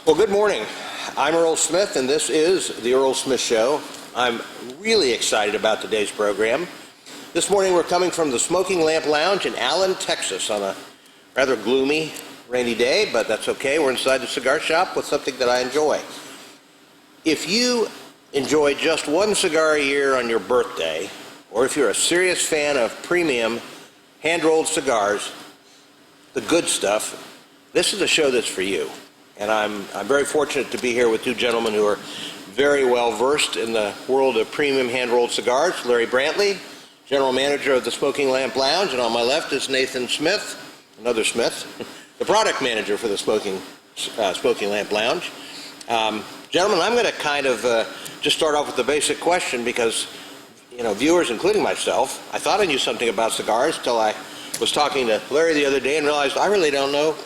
Well, good morning. I'm Earl Smith, and this is the Earl Smith Show. I'm really excited about today's program. This morning we're coming from the Smoking Lamp Lounge in Allen, Texas on a rather gloomy, rainy day, but that's okay. We're inside the cigar shop with something that I enjoy. If you enjoy just one cigar a year on your birthday, or if you're a serious fan of premium hand-rolled cigars, the good stuff, this is a show that's for you. And I'm very fortunate to be here with two gentlemen who are very well versed in the world of premium hand-rolled cigars. Larry Brantley, General Manager of the Smoking Lamp Lounge, and on my left is Nathan Smith, another Smith, the Product Manager for the Smoking Lamp Lounge. Gentlemen, I'm going to kind of just start off with the basic question because, viewers, including myself, I thought I knew something about cigars until I was talking to Larry the other day and realized I really don't know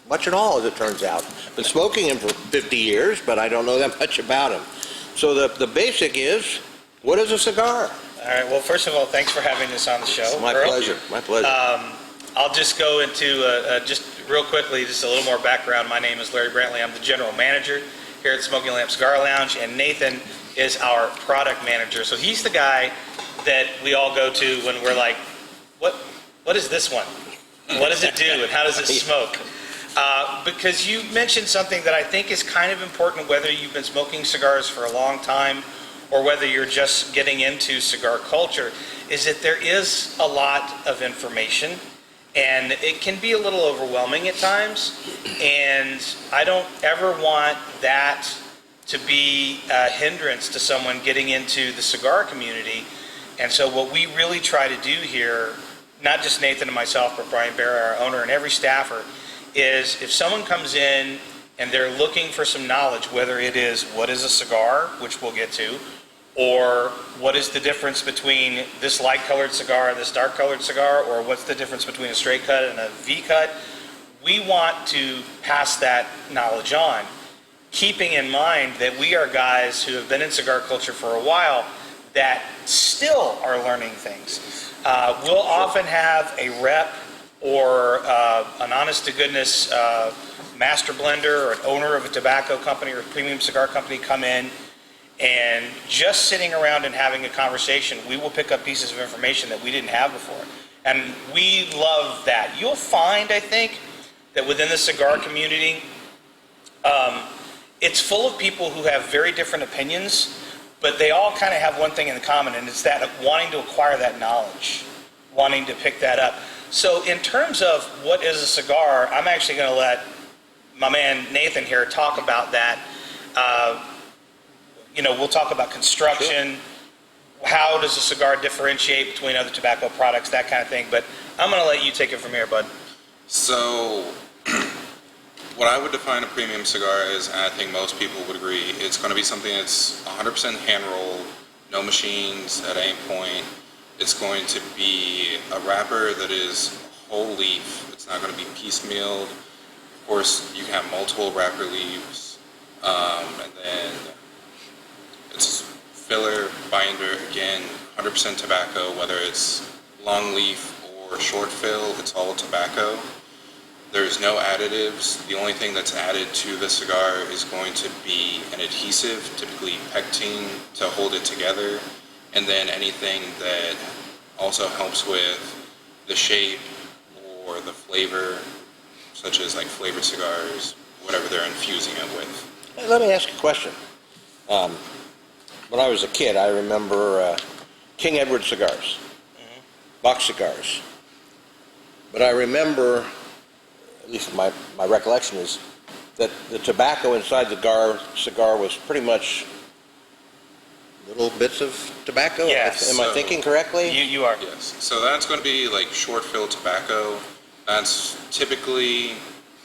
much at all, as it turns out. Been smoking him for 50 years, but I don't know that much about him. So the basic is, what is a cigar? All right, well, first of all, thanks for having us on the show. My Earl. pleasure, my pleasure. I'll just go into, just real quickly, just a little more background. My name is Larry Brantley. I'm the General Manager here at Smoking Lamp Cigar Lounge, and Nathan is our Product Manager. So he's the guy that we all go to when we're like, what is this one? What does it do, and how does it smoke? Because you mentioned something that I think is kind of important, whether you've been smoking cigars for a long time or whether you're just getting into cigar culture, is that there is a lot of information and it can be a little overwhelming at times, and I don't ever want that to be a hindrance to someone getting into the cigar community. And so what we really try to do here, not just Nathan and myself, but Brian Barry, our owner, and every staffer, is if someone comes in and they're looking for some knowledge, whether it is what is a cigar, which we'll get to, or what is the difference between this light-colored cigar and this dark-colored cigar, or what's the difference between a straight cut and a V-cut, we want to pass that knowledge on, keeping in mind that we are guys who have been in cigar culture for a while that still are learning things. We'll often have a rep or an honest-to-goodness master blender or an owner of a tobacco company or a premium cigar company come in, and just sitting around and having a conversation, we will pick up pieces of information that we didn't have before. And we love that. You'll find, I think, that within the cigar community, it's full of people who have very different opinions, but they all kind of have one thing in common, and it's that wanting to acquire that knowledge, wanting to pick that up. So in terms of what is a cigar, I'm actually going to let my man Nathan here talk about that. We'll talk about construction, how does a cigar differentiate between other tobacco products, that kind of thing. But I'm going to let you take it from here, bud. So what I would define a premium cigar as, and I think most people would agree, it's going to be something that's 100% hand-rolled, no machines at any point. It's going to be a wrapper that is whole leaf. It's not going to be piecemealed. Of course, you can have multiple wrapper leaves. And then it's filler, binder, again, 100% tobacco, whether it's long leaf or short fill, it's all tobacco. There's no additives. The only thing that's added to the cigar is going to be an adhesive, typically pectin, to hold it together. And then anything that also helps with the shape or the flavor, such as like flavored cigars, whatever they're infusing it with. Hey, let me ask you a question. When I was a kid, I remember King Edward cigars, box cigars. But I remember, at least my recollection is, that the tobacco inside the cigar was pretty much little bits of tobacco? Yes. Am I thinking correctly? You are. Yes. So that's going to be like short fill tobacco. That's typically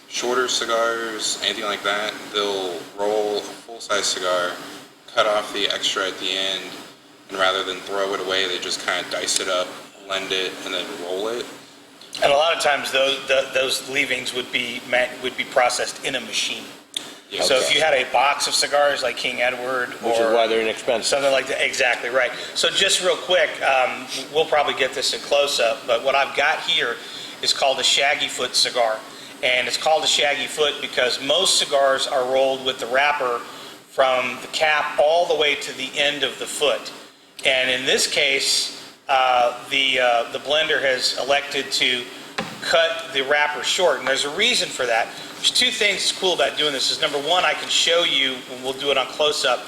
shorter cigars, anything like that. They'll roll a full-size cigar, cut off the extra at the end, and rather than throw it away, they just kind of dice it up, blend it, and then roll it. And a lot of times those leavings would be processed in a machine. Yeah. So if you had a box of cigars like King Edward, which is why they're inexpensive, something like that, exactly right. So just real quick, we'll probably get this in close-up, but what I've got here is called a shaggy foot cigar. And it's called a shaggy foot because most cigars are rolled with the wrapper from the cap all the way to the end of the foot. And in this case, the blender has elected to cut the wrapper short, and there's a reason for that. There's two things that's cool about doing this. Is number one, I can show you, and we'll do it on close-up,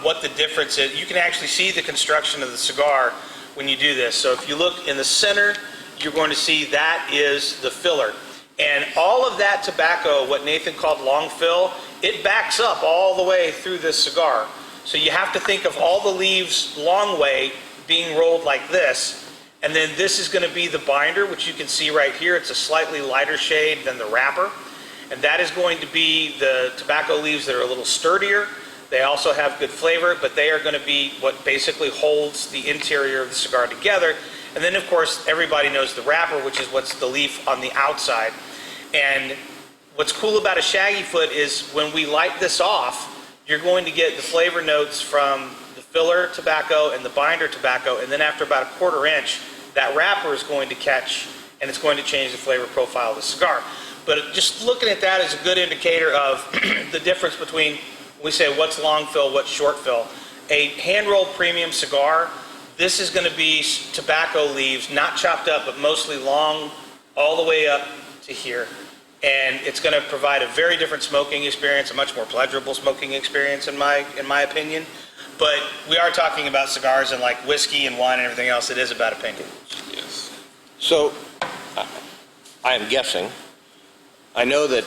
what the difference is. You can actually see the construction of the cigar when you do this. So if you look in the center, you're going to see that is the filler. And all of that tobacco, what Nathan called long fill, it backs up all the way through this cigar. So you have to think of all the leaves long way being rolled like this. And then this is going to be the binder, which you can see right here. It's a slightly lighter shade than the wrapper. And that is going to be the tobacco leaves that are a little sturdier. They also have good flavor, but they are going to be what basically holds the interior of the cigar together. And then, of course, everybody knows the wrapper, which is what's the leaf on the outside. And what's cool about a shaggy foot is when we light this off, you're going to get the flavor notes from the filler tobacco and the binder tobacco, and then after about a quarter inch, that wrapper is going to catch, and it's going to change the flavor profile of the cigar. But just looking at that is a good indicator of the difference between, we say what's long fill, what's short fill. A hand-rolled premium cigar, this is going to be tobacco leaves, not chopped up, but mostly long, all the way up to here. And it's going to provide a very different smoking experience, a much more pleasurable smoking experience in my opinion. But we are talking about cigars, and like whiskey and wine and everything else, it is about opinion. Yes. So, I am guessing. I know that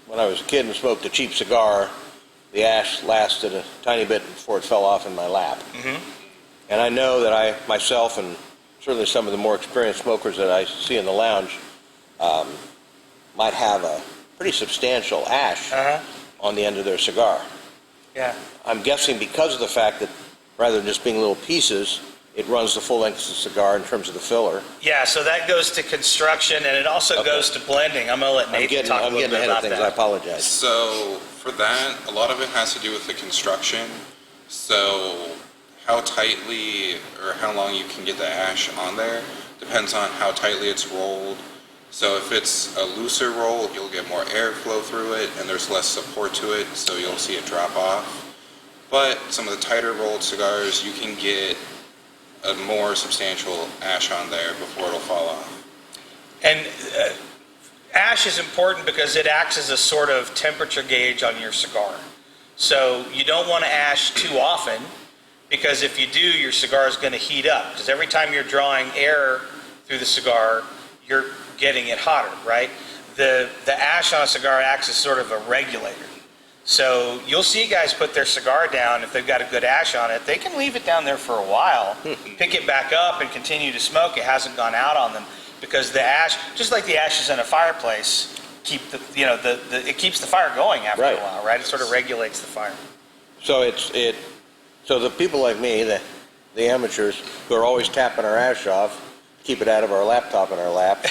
when I was a kid and smoked a cheap cigar, the ash lasted a tiny bit before it fell off in my lap. Mm-hmm. And I know that I, myself, and certainly some of the more experienced smokers that I see in the lounge, might have a pretty substantial ash on the end of their cigar. Yeah. I'm guessing because of the fact that rather than just being little pieces, it runs the full length of the cigar in terms of the filler. Yeah, so that goes to construction, and it also goes to blending. I'm going to let Nathan talk a little bit about that. I apologize. So for that, a lot of it has to do with the construction. So how tightly or how long you can get the ash on there depends on how tightly it's rolled. So if it's a looser roll, you'll get more airflow through it, and there's less support to it, so you'll see it drop off. But some of the tighter rolled cigars, you can get a more substantial ash on there before it'll fall off. And ash is important because it acts as a sort of temperature gauge on your cigar. So you don't want to ash too often, because if you do, your cigar is going to heat up. Because every time you're drawing air through the cigar, you're getting it hotter, right? The ash on a cigar acts as sort of a regulator. So you'll see guys put their cigar down, if they've got a good ash on it, they can leave it down there for a while, pick it back up and continue to smoke. It hasn't gone out on them because the ash, just like the ashes in a fireplace, it keeps the fire going after a while, right? It sort of regulates the fire. So so the people like me, the amateurs who are always tapping our ash off, keep it out of our laptop in our lap,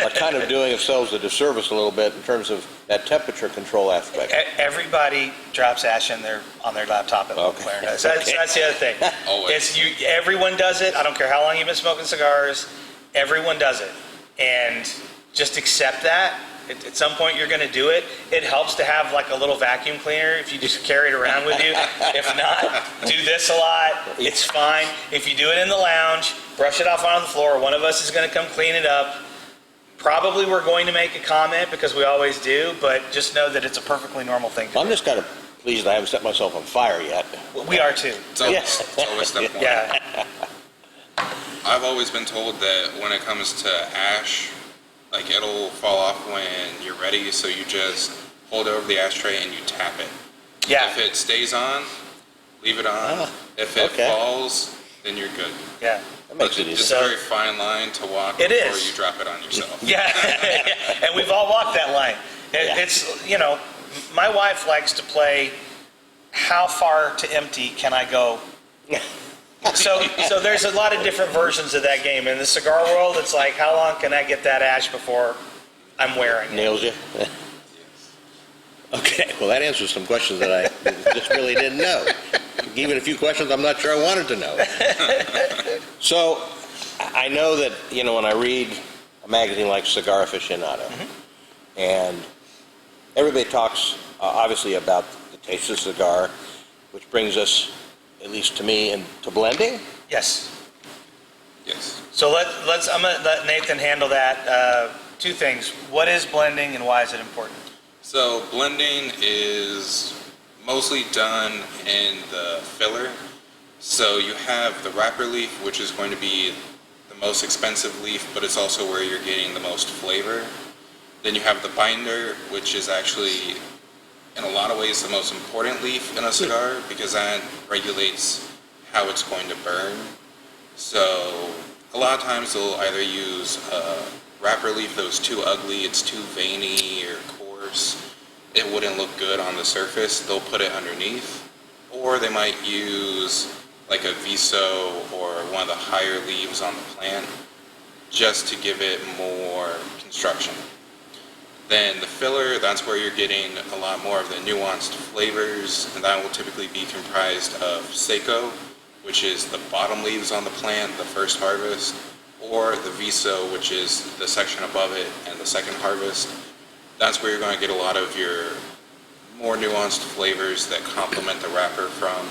are kind of doing ourselves a disservice a little bit in terms of that temperature control aspect. Everybody drops ash on their laptop at McLaren. That's the other thing. Always. Everyone does it. I don't care how long you've been smoking cigars. Everyone does it. And just accept that. At some point you're going to do it. It helps to have like a little vacuum cleaner if you just carry it around with you. If not, do this a lot. It's fine. If you do it in the lounge, brush it off on the floor. One of us is going to come clean it up. Probably we're going to make a comment because we always do, but just know that it's a perfectly normal thing to do. I'm just kind of pleased I haven't set myself on fire yet. We are too. It's always step one. Yeah. I've always been told that when it comes to ash, like it'll fall off when you're ready, so you just hold it over the ashtray and you tap it. Yeah. If it stays on, leave it on. If it falls, then you're good. Yeah. That makes it easy. It's a very fine line to walk It before is. you drop it on yourself. Yeah. And we've all walked that line. It's, my wife likes to play how far to empty can I go? So there's a lot of different versions of that game. In the cigar world, it's like, how long can I get that ash before I'm wearing it? Nails you? Okay, well that answers some questions that I just really didn't know. Even a few questions I'm not sure I wanted to know. So, I know that, when I read a magazine like Cigar Aficionado, And everybody talks, obviously, about the taste of the cigar, which brings us, at least to me, into blending. Yes. Yes. So I'm going to let Nathan handle that. Two things. What is blending and why is it important? So blending is mostly done in the filler. So you have the wrapper leaf, which is going to be the most expensive leaf, but it's also where you're getting the most flavor. Then you have the binder, which is actually, in a lot of ways, the most important leaf in a cigar because that regulates how it's going to burn. So a lot of times they'll either use a wrapper leaf that was too ugly, it's too veiny or coarse, it wouldn't look good on the surface, they'll put it underneath. Or they might use like a viso or one of the higher leaves on the plant just to give it more construction. Then the filler, that's where you're getting a lot more of the nuanced flavors, and that will typically be comprised of Seco, which is the bottom leaves on the plant, the first harvest, or the viso, which is the section above it and the second harvest. That's where you're going to get a lot of your more nuanced flavors that complement the wrapper from.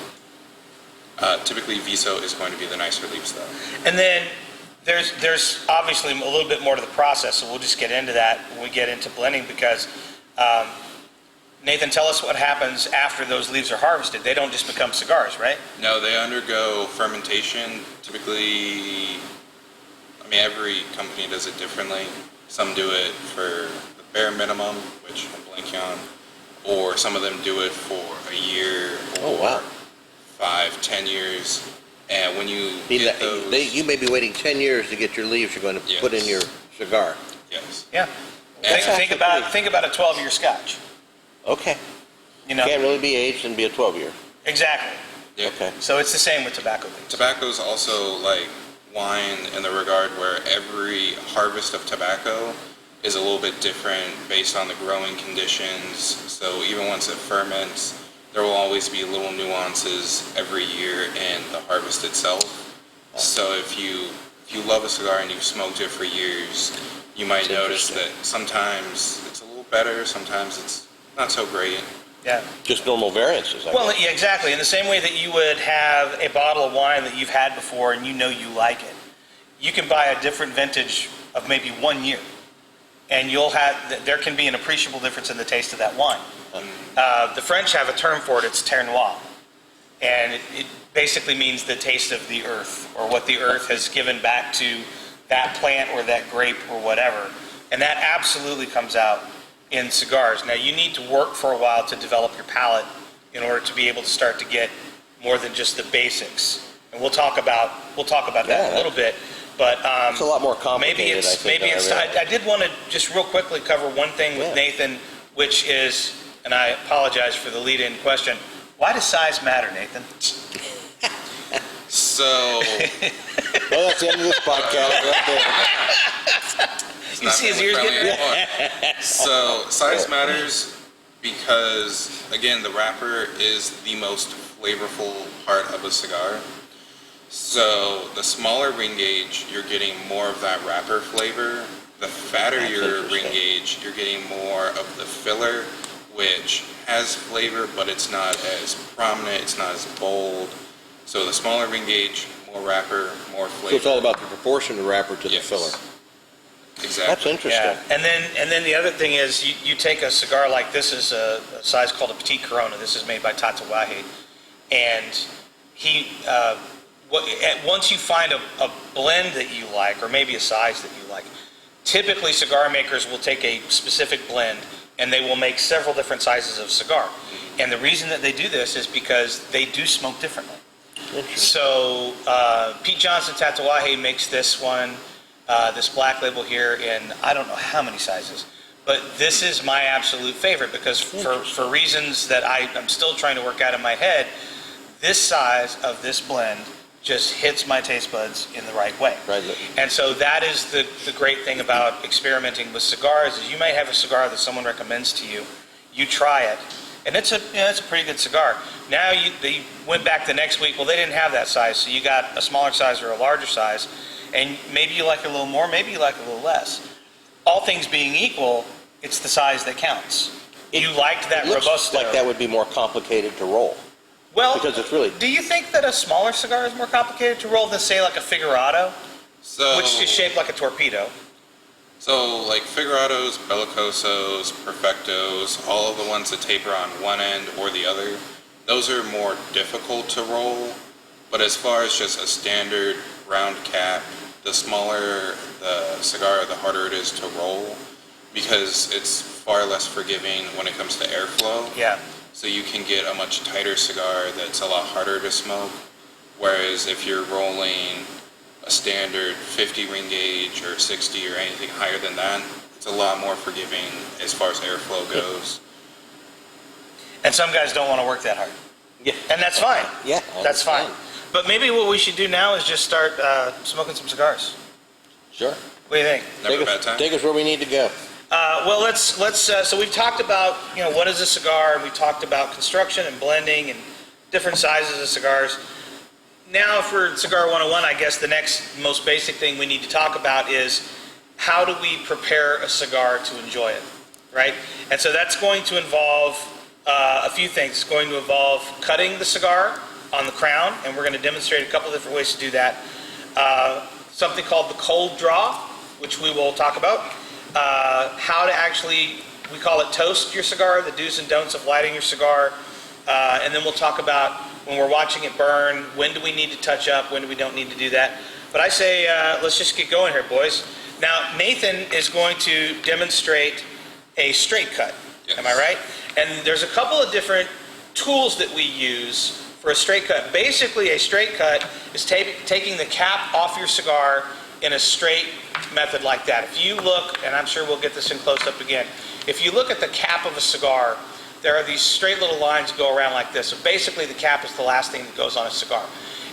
Typically, viso is going to be the nicer leaves, though. And then there's obviously a little bit more to the process, so we'll just get into that when we get into blending because, Nathan, tell us what happens after those leaves are harvested. They don't just become cigars, right? No, they undergo fermentation. Typically, I mean, every company does it differently. Some do it for the bare minimum, which I'm blanking on, or some of them do it for a year or 5-10 years. And when you get those... You may be waiting 10 years to get your leaves you're going to put in your cigar. Yes. Yeah. Think about a 12-year Scotch. Okay. You know, Can't really be aged and be a 12-year. Exactly. Yeah. Okay. So it's the same with tobacco leaves. Tobacco is also like wine in the regard where every harvest of tobacco is a little bit different based on the growing conditions. So even once it ferments, there will always be little nuances every year in the harvest itself. So if you love a cigar and you've smoked it for years, you might notice that sometimes it's a little better, sometimes it's not so great. Yeah. Just normal variances. Well, yeah, exactly. In the same way that you would have a bottle of wine that you've had before and you know you like it, you can buy a different vintage of maybe 1 year, and there can be an appreciable difference in the taste of that wine. The French have a term for it. It's terre noire, and it basically means the taste of the earth, or what the earth has given back to that plant or that grape or whatever. And that absolutely comes out in cigars. Now, you need to work for a while to develop your palate in order to be able to start to get more than just the basics. And we'll talk about that in a little bit. But it's a lot more complicated. I did want to just real quickly cover one thing with Nathan, which is, and I apologize for the lead-in question, why does size matter, Nathan? So... well, that's the end of this podcast right there. You see his ears getting red? So size matters because, again, the wrapper is the most flavorful part of a cigar. So the smaller ring gauge, you're getting more of that wrapper flavor. The fatter your ring gauge, you're getting more of the filler, which has flavor, but it's not as prominent, it's not as bold. So the smaller ring gauge, more wrapper, more flavor. So it's all about the proportion of the wrapper to the filler. Exactly. That's interesting. Yeah. And then the other thing is you take a cigar like this is a size called a Petite Corona. This is made by Tatawahe. And once you find a blend that you like, or maybe a size that you like, typically cigar makers will take a specific blend and they will make several different sizes of cigar. And the reason that they do this is because they do smoke differently. So Pete Johnson Tatawahe makes this one, this black label here, in I don't know how many sizes. But this is my absolute favorite because for reasons that I'm still trying to work out in my head, this size of this blend just hits my taste buds in the right way. Right. And so that is the great thing about experimenting with cigars is you might have a cigar that someone recommends to you, you try it, and it's a pretty good cigar. Now they went back the next week, well, they didn't have that size, so you got a smaller size or a larger size, and maybe you like it a little more, maybe you like it a little less. All things being equal, It's the size that counts. You liked that It looks Robusto. like that would be more complicated to roll. Well, because it's really... do you think that a smaller cigar is more complicated to roll than, say, like a Figurado, which is shaped like a torpedo? So, like Figurados, Bellicosos, Perfectos, all of the ones that taper on one end or the other, those are more difficult to roll. But as far as just a standard round cap, the smaller the cigar, the harder it is to roll, because it's far less forgiving when it comes to airflow. Yeah. So you can get a much tighter cigar that's a lot harder to smoke. Whereas if you're rolling a standard 50 ring gauge or 60 or anything higher than that, it's a lot more forgiving as far as airflow goes. And some guys don't want to work that hard. Yeah. And that's fine. Yeah, That's fine. But maybe what we should do now is just start smoking some cigars. Sure. What do you think? Never a bad time. Take us where we need to go. Well, let's. So we've talked about what is a cigar, and we talked about construction and blending and different sizes of cigars. Now for Cigar 101, I guess the next most basic thing we need to talk about is how do we prepare a cigar to enjoy it, right? And so that's going to involve a few things. It's going to involve cutting the cigar on the crown, and we're going to demonstrate a couple different ways to do that. Something called the cold draw, which we will talk about. How to actually, we call it toast your cigar, the do's and don'ts of lighting your cigar. And then we'll talk about when we're watching it burn, when do we need to touch up, when do we don't need to do that. But I say, let's just get going here, boys. Now, Nathan is going to demonstrate a straight cut. Yes. Am I right? And there's a couple of different tools that we use for a straight cut. Basically, a straight cut is taking the cap off your cigar in a straight method like that. If you look, and I'm sure we'll get this in close up again, if you look at the cap of a cigar, there are these straight little lines that go around like this. So basically the cap is the last thing that goes on a cigar.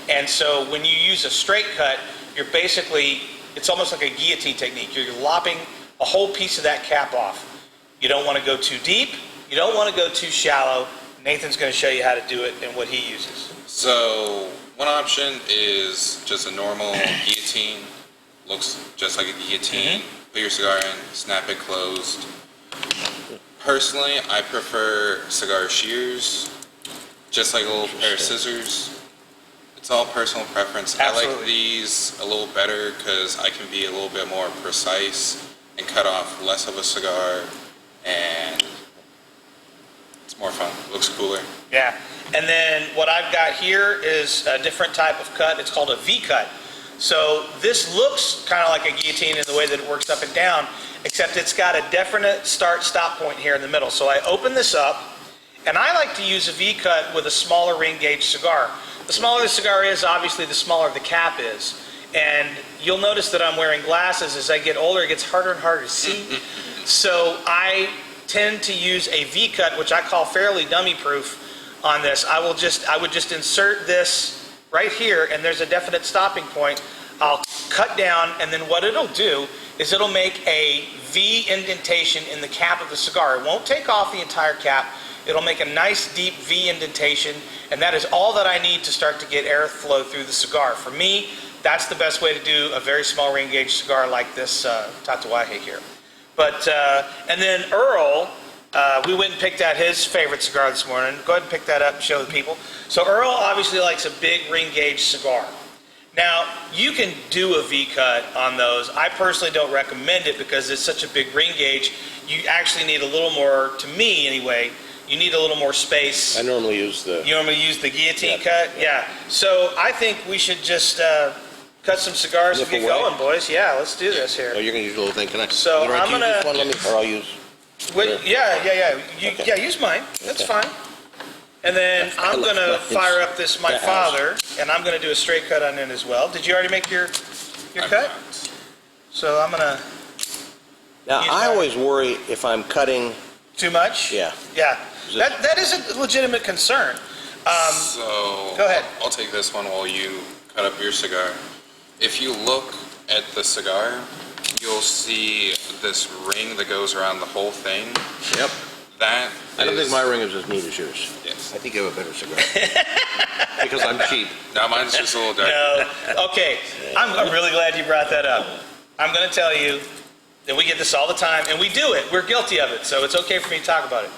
And so when you use a straight cut, you're basically, it's almost like a guillotine technique. You're lopping a whole piece of that cap off. You don't want to go too deep. You don't want to go too shallow. Nathan's going to show you how to do it and what he uses. So one option is just a normal guillotine. Looks just like a guillotine. Put your cigar in, snap it closed. Personally, I prefer cigar shears, just like a little pair of scissors. It's all personal preference. Absolutely. I like these a little better because I can be a little bit more precise and cut off less of a cigar, and it's more fun. It looks cooler. Yeah. And then what I've got here is a different type of cut. It's called a V-cut. So this looks kind of like a guillotine in the way that it works up and down, except it's got a definite start-stop point here in the middle. So I open this up, and I like to use a V-cut with a smaller ring gauge cigar. The smaller the cigar is, obviously, the smaller the cap is. And you'll notice that I'm wearing glasses. As I get older, it gets harder and harder to see. So I tend to use a V-cut, which I call fairly dummy-proof on this. I would just insert this right here, and there's a definite stopping point. I'll cut down, and then what it'll do is it'll make a V indentation in the cap of the cigar. It won't take off the entire cap. It'll make a nice deep V indentation, and that is all that I need to start to get airflow through the cigar. For me, that's the best way to do a very small ring gauge cigar like this Tatuaje here. But, and then Earl, we went and picked out his favorite cigar this morning. Go ahead and pick that up and show the people. So Earl obviously likes a big ring gauge cigar. Now, you can do a V-cut on those. I personally don't recommend it because it's such a big ring gauge. You actually need a little more, to me anyway, you need a little more space. I normally use the... You normally use the guillotine cut? Yeah. So I think we should just cut some cigars and Nip get away. going, boys. Yeah, let's do this here. Oh, you're going to use a little thing. Can I? So you I'm use gonna- this one? Let me, or I'll use... Yeah. Okay. Yeah, use mine. That's Okay. fine. And then I'm going to It's fire up this My the house. Father, and I'm going to do a straight cut on it as well. Did you already make your I'm cut? not. So I'm going to... Now, Use I mine. always worry if I'm cutting... Too much? Yeah. Yeah. Is it- That is a legitimate concern. So Go ahead. I'll take this one while you cut up your cigar. If you look at the cigar, you'll see this ring that goes around the whole thing. Yep. That I don't is- think my ring is as neat as yours. Yes. I think you have a better cigar. Because I'm cheap. No, mine's just a little dark. No. Okay. I'm really glad you brought that up. I'm going to tell you, And we get this all the time, and we do it. We're guilty of it, so it's okay for me to talk about it.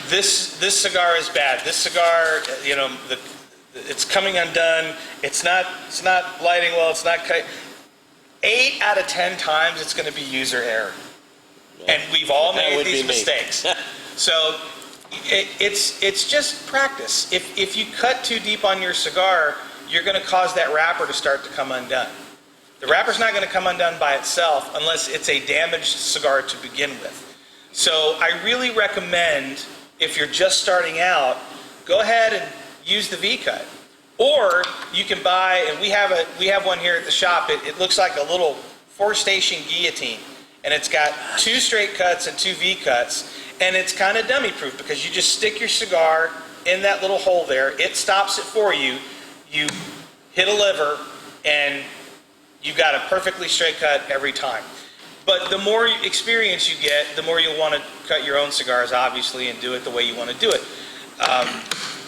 This cigar is bad. This cigar, it's coming undone. It's not lighting well. It's not cut. 8 out of 10 times, it's going to be user error, and we've all made these mistakes. So it's just practice. If you cut too deep on your cigar, you're going to cause that wrapper to start to come undone. The wrapper's not going to come undone by itself unless it's a damaged cigar to begin with. So I really recommend, if you're just starting out, go ahead and use the V-cut. Or you can buy, and we have one here at the shop. It looks like a little 4-station guillotine, and it's got 2 straight cuts and 2 V-cuts, and it's kind of dummy-proof because you just stick your cigar in that little hole there. It stops it for you. You hit a lever, and you've got a perfectly straight cut every time. But the more experience you get, the more you'll want to cut your own cigars, obviously, and do it the way you want to do it.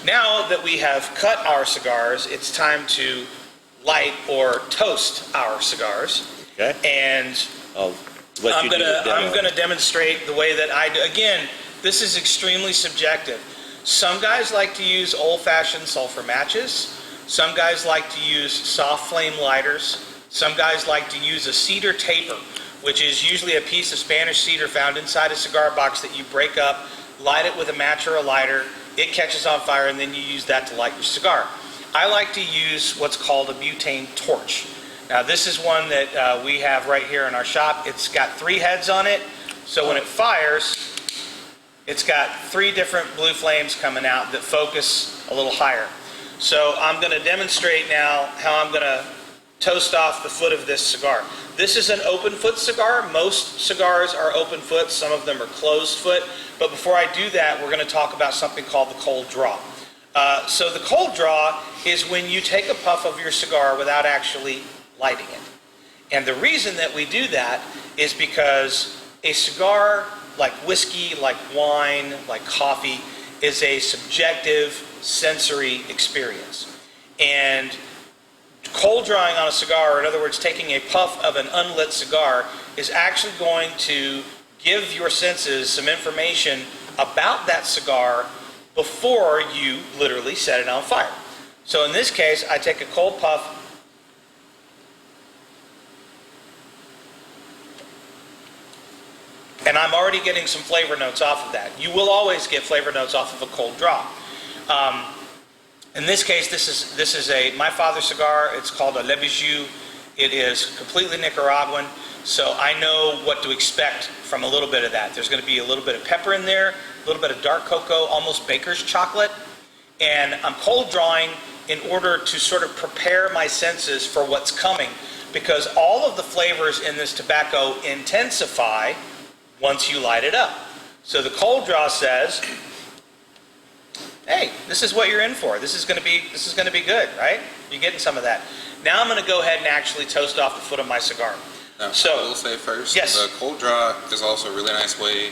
Now that we have cut our cigars, it's time to light or toast our cigars. Okay. And I'm going to demonstrate the way that I do. Again, this is extremely subjective. Some guys like to use old-fashioned sulfur matches. Some guys like to use soft flame lighters. Some guys like to use a cedar taper, which is usually a piece of Spanish cedar found inside a cigar box that you break up, light it with a match or a lighter, it catches on fire, and then you use that to light your cigar. I like to use what's called a butane torch. Now this is one that we have right here in our shop. It's got 3 heads on it, so when it fires, it's got 3 different blue flames coming out that focus a little higher. So I'm going to demonstrate now how I'm going to toast off the foot of this cigar. This is an open foot cigar. Most cigars are open foot. Some of them are closed foot. But before I do that, we're going to talk about something called the cold draw. So the cold draw is when you take a puff of your cigar without actually lighting it. And the reason that we do that is because a cigar, like whiskey, like wine, like coffee, is a subjective sensory experience. And cold drawing on a cigar, or in other words, taking a puff of an unlit cigar, is actually going to give your senses some information about that cigar before you literally set it on fire. So in this case, I take a cold puff, and I'm already getting some flavor notes off of that. You will always get flavor notes off of a cold draw. In this case, this is my father's cigar. It's called a Le Bijou. It is completely Nicaraguan, so I know what to expect from a little bit of that. There's going to be a little bit of pepper in there, a little bit of dark cocoa, almost baker's chocolate, and I'm cold drawing in order to sort of prepare my senses for what's coming, because all of the flavors in this tobacco intensify once you light it up. So the cold draw says, hey, this is what you're in for. This is going to be good, right? You're getting some of that. Now I'm going to go ahead and actually toast off the foot of my cigar. Now, So, I will say first, yes. the cold draw is also a really nice way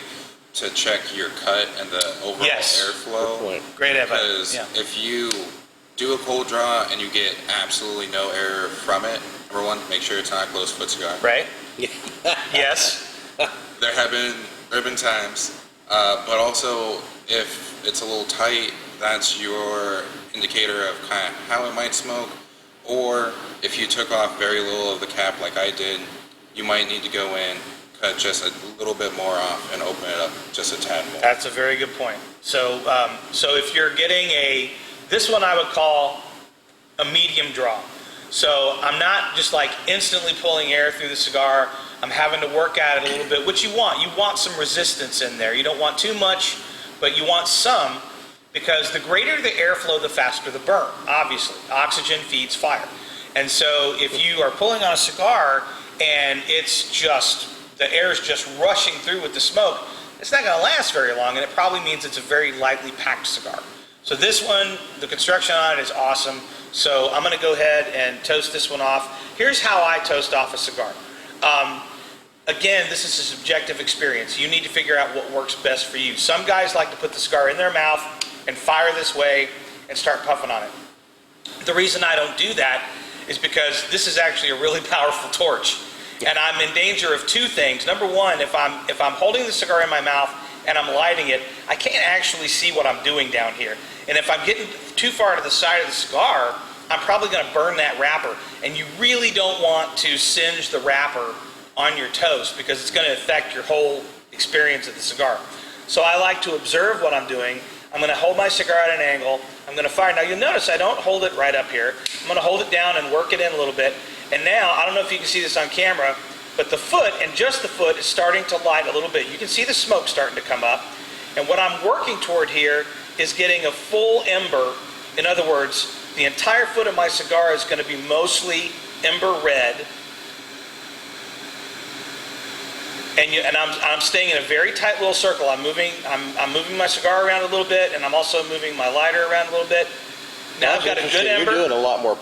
to check your cut and the overall Yes. airflow. Good point. Great advice. Because Yeah. if you do a cold draw and you get absolutely no air from it, number one, make sure it's not a closed foot cigar. Right? Yes. There have been times, but also if it's a little tight, that's your indicator of kind of how it might smoke. Or if you took off very little of the cap like I did, you might need to go in, cut just a little bit more off, and open it up just a tad more. That's a very good point. So, so if you're getting this one I would call a medium draw. So I'm not just like instantly pulling air through the cigar. I'm having to work at it a little bit, which you want. You want some resistance in there. You don't want too much, but you want some, because the greater the airflow, the faster the burn, obviously. Oxygen feeds fire. And so if you are pulling on a cigar and the air is just rushing through with the smoke, it's not going to last very long, and it probably means it's a very lightly packed cigar. So this one, the construction on it is awesome. So I'm going to go ahead and toast this one off. Here's how I toast off a cigar. Again, this is a subjective experience. You need to figure out what works best for you. Some guys like to put the cigar in their mouth and fire this way and start puffing on it. The reason I don't do that is because this is actually a really powerful torch. And I'm in danger of two things. Number one, if I'm holding the cigar in my mouth and I'm lighting it, I can't actually see what I'm doing down here. And if I'm getting too far to the side of the cigar, I'm probably going to burn that wrapper. And you really don't want to singe the wrapper on your toast because it's going to affect your whole experience of the cigar. So I like to observe what I'm doing. I'm going to hold my cigar at an angle. I'm going to fire. Now you'll notice I don't hold it right up here. I'm going to hold it down and work it in a little bit. And now, I don't know if you can see this on camera, but the foot, and just the foot, is starting to light a little bit. You can see the smoke starting to come up. And what I'm working toward here is getting a full ember. In other words, the entire foot of my cigar is going to be mostly ember red. And I'm staying in a very tight little circle. I'm moving my cigar around a little bit, and I'm also moving my lighter around a little bit. Now I've got a good ember. You're doing a lot more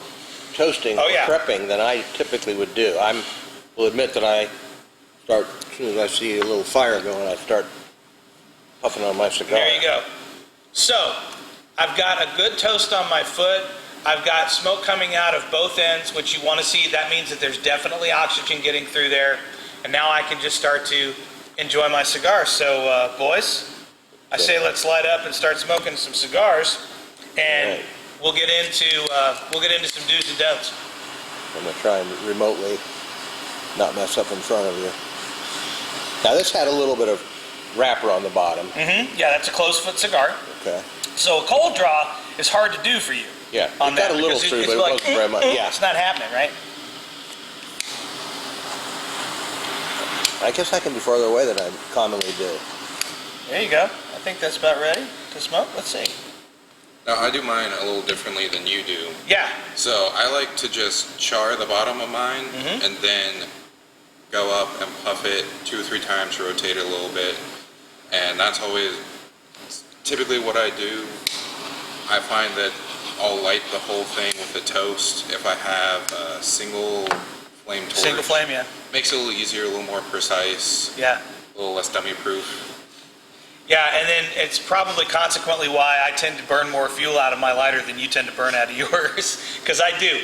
toasting, prepping than I typically would do. I will admit that I start, as soon as I see a little fire going, I start puffing on my cigar. There you go. So I've got a good toast on my foot. I've got smoke coming out of both ends, which you want to see. That means that there's definitely oxygen getting through there. And now I can just start to enjoy my cigar. So, boys, I say let's light up and start smoking some cigars, and we'll get into some do's and don'ts. I'm gonna try and remotely not mess up in front of you. Now this had a little bit of wrapper on the bottom. Mm-hmm. Yeah, that's a closed foot cigar. Okay. So a cold draw is hard to do for you. Yeah. On got that a little through, but it wasn't very much. Yeah. It's not happening, right? I guess I can be farther away than I commonly do. There you go. I think that's about ready to smoke. Let's see. Now, I do mine a little differently than you do. Yeah. So I like to just char the bottom of mine and then go up and puff it 2 or 3 times, rotate it a little bit. And that's always typically what I do. I find that I'll light the whole thing with a toast if I have a single flame torch. Single flame, yeah. Makes it a little easier, a little more precise. Yeah. A little less dummy proof. Yeah, and then it's probably consequently why I tend to burn more fuel out of my lighter than you tend to burn out of yours. Because I do.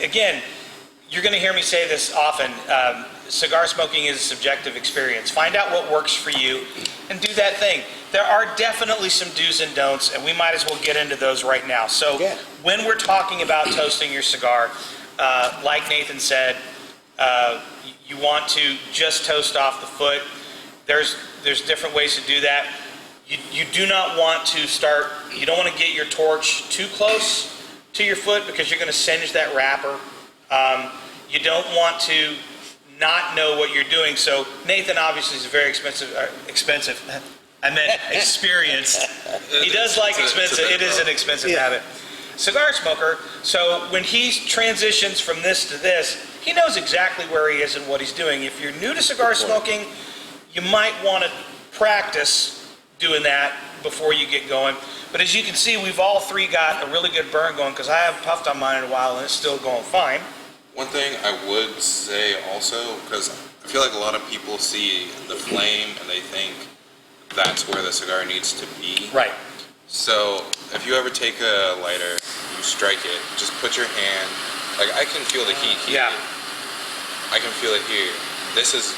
Again, you're going to hear me say this often. Cigar smoking is a subjective experience. Find out what works for you and do that thing. There are definitely some do's and don'ts, and we might as well get into those right now. So when we're talking about toasting your cigar, like Nathan said, you want to just toast off the foot. There's different ways to do that. You do not want to start, you don't want to get your torch too close to your foot because you're going to singe that wrapper. You don't want to not know what you're doing. So Nathan obviously is a very expensive, I meant experienced. He does like expensive, it is an expensive habit. Cigar smoker, so when he transitions from this to this, he knows exactly where he is and what he's doing. If you're new to cigar smoking, you might want to practice doing that before you get going. But as you can see, we've all three got a really good burn going because I haven't puffed on mine in a while and it's still going fine. One thing I would say also, because I feel like a lot of people see the flame and they think that's where the cigar needs to be. Right. So if you ever take a lighter, you strike it, just put your hand, like I can feel the heat here. Yeah. I can feel it here. This is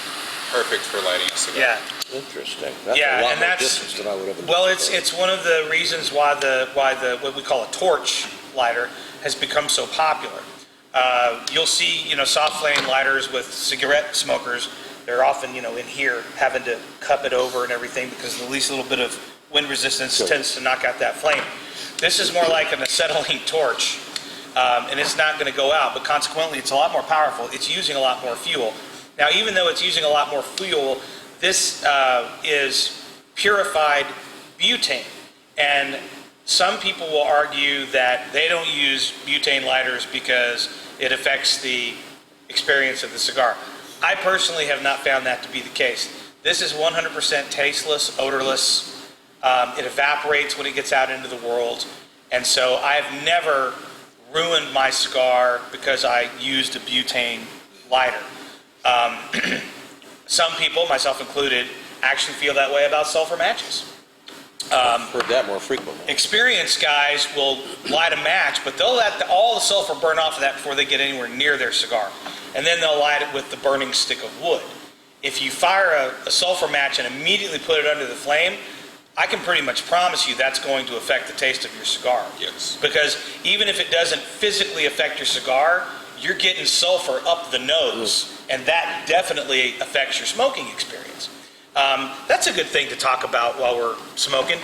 perfect for lighting a cigar. Yeah. Interesting. That's a lot more distance than I would have. Well, it's one of the reasons why the what we call a torch lighter has become so popular. You'll see, soft flame lighters with cigarette smokers. They're often, in here having to cup it over and everything because the least little bit of wind resistance tends to knock out that flame. This is more like an acetylene torch, and it's not going to go out, but consequently it's a lot more powerful. It's using a lot more fuel. Now, even though it's using a lot more fuel, this is purified butane, and some people will argue that they don't use butane lighters because it affects the experience of the cigar. I personally have not found that to be the case. This is 100% tasteless, odorless. It evaporates when it gets out into the world. And so I've never ruined my cigar because I used a butane lighter. Some people, myself included, actually feel that way about sulfur matches. I've heard that more frequently. Experienced guys will light a match, but they'll let all the sulfur burn off of that before they get anywhere near their cigar. And then they'll light it with the burning stick of wood. If you fire a sulfur match and immediately put it under the flame, I can pretty much promise you that's going to affect the taste of your cigar. Yes. Because even if it doesn't physically affect your cigar, you're getting sulfur up the nose, and that definitely affects your smoking experience. That's a good thing to talk about while we're smoking.